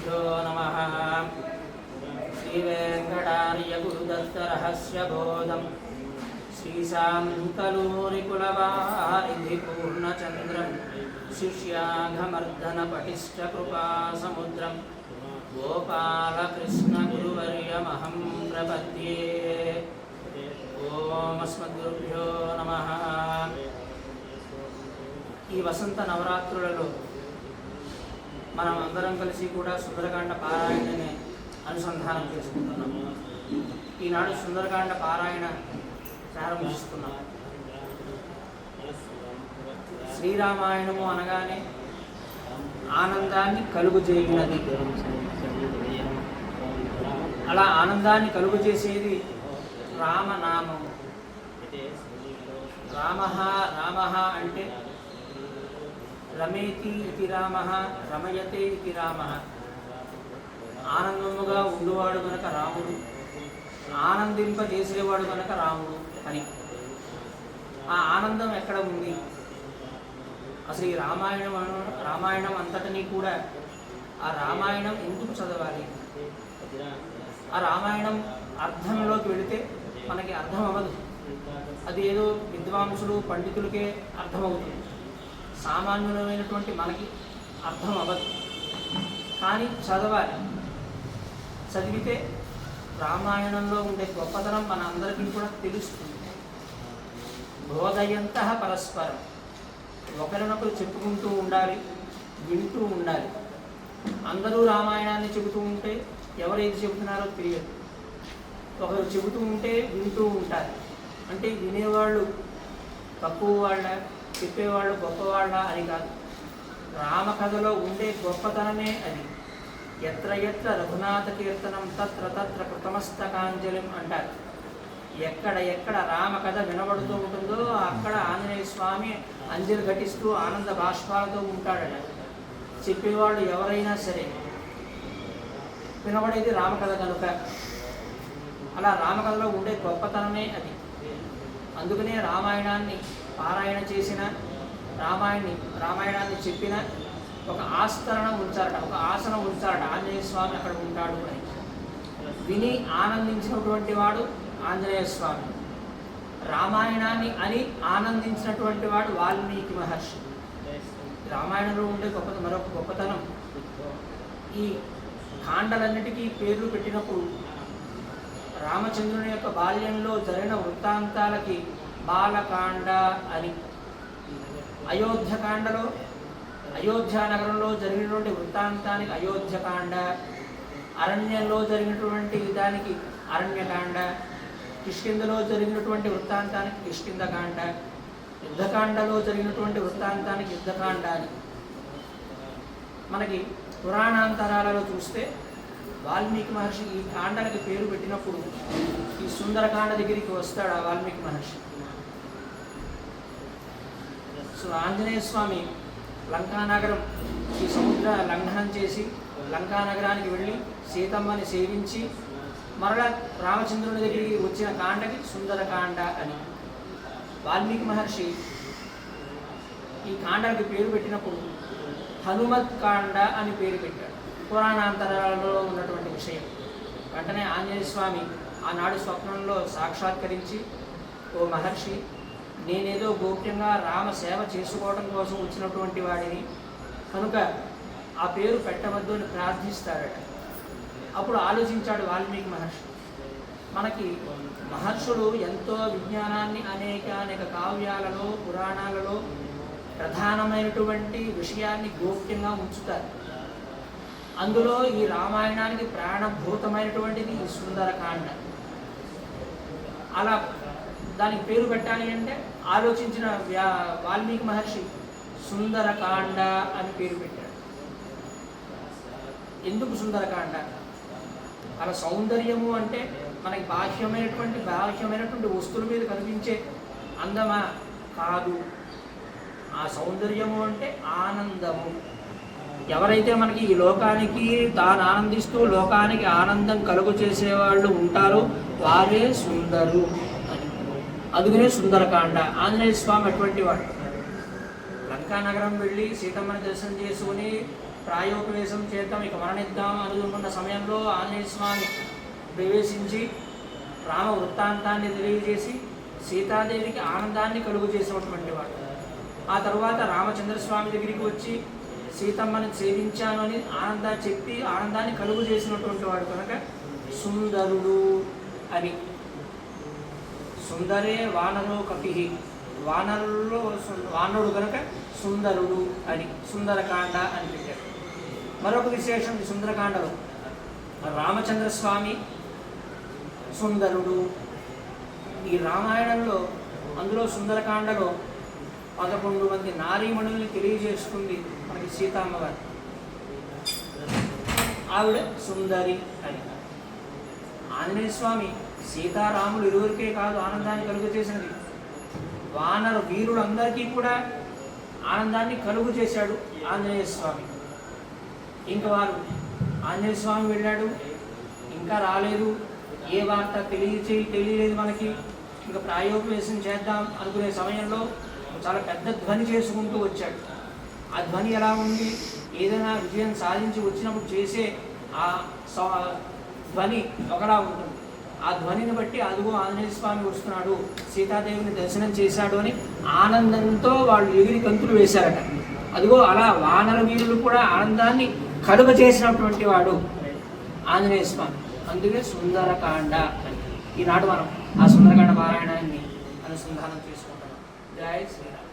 अस्मद्गुरुभ्यो नमः। श्रीवेङ्कटार्य गुरुदत्तरहस्यबोधम् श्रीशान्तलूरिकुलवारिधिपूर्णचन्द्रम् शिष्याघमर्दनपटिष्ठकृपासमुद्रम् गोपालकृष्णगुरुवर्यमहं प्रपद्ये। ओम अस्मद्गुरुभ्यो नमः। ఈ వసంత నవరాత్రులలో మనం అందరం కలిసి కూడా సుందరకాండ పారాయణనే అనుసంధానం చేసుకుంటున్నాము. ఈనాడు సుందరకాండ పారాయణ ప్రారంభిస్తున్నాము. శ్రీరామాయణము అనగానే ఆనందాన్ని కలుగజేయునది. అలా ఆనందాన్ని కలుగజేసేది రామనామము. రామః రామః అంటే రమేతి ఇతి రామః, రమయతే ఇతి రామః. ఆనందముగా ఉండువాడు కనుక రాముడు, ఆనందింపజేసేవాడు కనుక రాముడు అని. ఆ ఆనందం ఎక్కడ ఉంది? అసలు ఈ రామాయణం అంతటినీ కూడా ఆ రామాయణం ఎందుకు చదవాలి? ఆ రామాయణం అర్థంలోకి వెళితే మనకి అర్థం అవ్వదు. అది ఏదో విద్వాంసులు పండితులకే అర్థమవుతుంది, సామాన్యులమైనటువంటి మనకి అర్థం అవ్వదు. కానీ చదవాలి. చదివితే రామాయణంలో ఉండే గొప్పతనం మన అందరికీ కూడా తెలుస్తుంది. బోధయంతః పరస్పరం, ఒకరినొకరు చెప్పుకుంటూ ఉండాలి, వింటూ ఉండాలి. అందరూ రామాయణాన్ని చెబుతూ ఉంటే ఎవరేది చెబుతున్నారో తెలియదు. ఒకరు చెబుతూ ఉంటే వింటూ ఉంటారు. అంటే వినేవాళ్ళు తక్కువ వాళ్ళ, చెప్పేవాళ్ళు గొప్పవాళ్ళ అని కాదు. రామకథలో ఉండే గొప్పతనమే అది. ఎత్ర ఎత్ర రఘునాథ కీర్తనం తత్ర తత్ర కృతమస్తకాంజలిం అంటారు. ఎక్కడ ఎక్కడ రామకథ వినబడుతూ ఉంటుందో అక్కడ ఆంజనేయ స్వామి అంజలి ఘటిస్తూ ఆనంద బాష్పాలతో ఉంటాడట. చెప్పేవాళ్ళు ఎవరైనా సరే వినబడేది రామకథ కనుక. అలా రామకథలో ఉండే గొప్పతనమే అది. అందుకనే రామాయణాన్ని పారాయణ చేసిన, రామాయణాన్ని చెప్పిన ఒక ఆస్తరణం ఉంచారట, ఒక ఆసనం ఉంచారట. ఆంజనేయ స్వామి అక్కడ ఉంటాడు అని విని ఆనందించినటువంటి వాడు ఆంజనేయ స్వామి. రామాయణాన్ని అని ఆనందించినటువంటి వాడు వాల్మీకి మహర్షి. రామాయణంలో ఉండే మరొక గొప్పతనం, ఈ కాండలన్నిటికీ పేర్లు పెట్టినప్పుడు రామచంద్రుని యొక్క బాల్యంలో జరిగిన వృత్తాంతాలకి బాలకాండ అని, అయోధ్యకాండలో అయోధ్య నగరంలో జరిగినటువంటి వృత్తాంతానికి అయోధ్యకాండ, అరణ్యంలో జరిగినటువంటి దానికి అరణ్యకాండ, కిష్కింధలో జరిగినటువంటి వృత్తాంతానికి కిష్కింధకాండ, యుద్ధకాండలో జరిగినటువంటి వృత్తాంతానికి యుద్ధకాండ అని. మనకి పురాణాంతరాలలో చూస్తే వాల్మీకి మహర్షి ఈ కాండలకి పేరు పెట్టినప్పుడు ఈ సుందరకాండ దగ్గరికి వస్తాడు ఆ వాల్మీకి మహర్షి. సో ఆంజనేయ స్వామి లంకానగరం ఈ సముద్ర లంఘనం చేసి లంకానగరానికి వెళ్ళి సీతమ్మని సేవించి మరలా రామచంద్రుని దగ్గరికి వచ్చిన కాండకి సుందరకాండ అని. వాల్మీకి మహర్షి ఈ కాండకి పేరు పెట్టినప్పుడు హనుమత్ కాండ అని పేరు పెట్టాడు. పురాణాంతరాలలో ఉన్నటువంటి విషయం. వెంటనే ఆంజనేయ స్వామి ఆనాడు స్వప్నంలో సాక్షాత్కరించి, ఓ మహర్షి, నేనేదో గోప్యంగా రామ సేవ చేసుకోవడం కోసం వచ్చినటువంటి వాడిని కనుక ఆ పేరు పెట్టవద్దు అని ప్రార్థిస్తాడట. అప్పుడు ఆలోచించాడు వాల్మీకి మహర్షి. మనకి మహర్షులు ఎంతో విజ్ఞానాన్ని అనేక కావ్యాలలో, పురాణాలలో ప్రధానమైనటువంటి విషయాన్ని గోప్యంగా ఉంచుతారు. అందులో ఈ రామాయణానికి ప్రాణభూతమైనటువంటిది ఈ సుందరకాండ. అలా దానికి పేరు పెట్టాలి అంటే ఆలోచించిన వాల్మీకి మహర్షి సుందరకాండ అని పేరు పెట్టాడు. ఎందుకు సుందరకాండ? అలా సౌందర్యము అంటే మనకి బాహ్యమైనటువంటి వస్తువుల మీద కనిపించే అందమా? కాదు. ఆ సౌందర్యము అంటే ఆనందము. ఎవరైతే మనకి ఈ లోకానికి తాను ఆనందిస్తూ లోకానికి ఆనందం కలుగు చేసేవాళ్ళు ఉంటారో వారే సుందరు అని. అందుకనే సుందరకాండ. ఆంజనేయ స్వామి అటువంటి వాడు. లంకానగరం వెళ్ళి సీతమ్మని దర్శనం చేసుకుని ప్రాయోపవేశం చేద్దాం, ఇక మరణిద్దాం అనుకున్న సమయంలో ఆంజనేయ స్వామి ప్రవేశించి రామ వృత్తాంతాన్ని తెలియజేసి సీతాదేవికి ఆనందాన్ని కలుగు చేసినటువంటి వాడు. ఆ తర్వాత రామచంద్రస్వామి దగ్గరికి వచ్చి సీతమ్మని సేవించాను అని ఆనందాన్ని కలుగు చేసినటువంటి వాడు కనుక సుందరుడు అని. సుందరే వానరో కపి, వానరుల్లో వానరుడు కనుక సుందరుడు అని సుందరకాండ అని పెట్టారు. మరొక విశేషం ఈ సుందరకాండలో రామచంద్రస్వామి సుందరుడు. ఈ రామాయణంలో అందులో సుందరకాండలో 11 మంది నారీమణుల్ని తెలియజేస్తుంది మనకి సీతమ్మగారు. ఆవిడ సుందరి అని. ఆంజనేయ స్వామి సీతారాములు ఇరువురికే కాదు ఆనందాన్ని కలుగు చేసినది, వానర వీరులందరికీ కూడా ఆనందాన్ని కలుగు చేశాడు ఆంజనేయ స్వామి. ఇంకా వారు ఆంజనేయ స్వామి వెళ్ళాడు, ఇంకా రాలేదు, ఏ వార్త తెలియలేదు మనకి, ఇంకా ప్రాయోపవేశం చేద్దాం అనుకునే సమయంలో చాలా పెద్ద ధ్వని చేసుకుంటూ వచ్చాడు. ఆ ధ్వని ఎలా ఉంది, ఏదైనా విజయం సాధించి వచ్చినప్పుడు చేసే ఆ ధ్వని ఒకలా ఉంటుంది. ఆ ధ్వనిని బట్టి అదిగో ఆంజనేయ స్వామి వస్తున్నాడు, సీతాదేవిని దర్శనం చేశాడు అని ఆనందంతో వాళ్ళు ఎగిరి గంతులు వేశారట. అదిగో అలా వానర వీరులు కూడా ఆనందాన్ని కలుగ చేసినటువంటి వాడు ఆంజనేయ స్వామి. అందుకే సుందరకాండ అని. ఈనాడు మనం ఆ సుందరకాండ పారాయణాన్ని అనుసంధానం చేసుకుంటాం. జై శ్రీరామ్.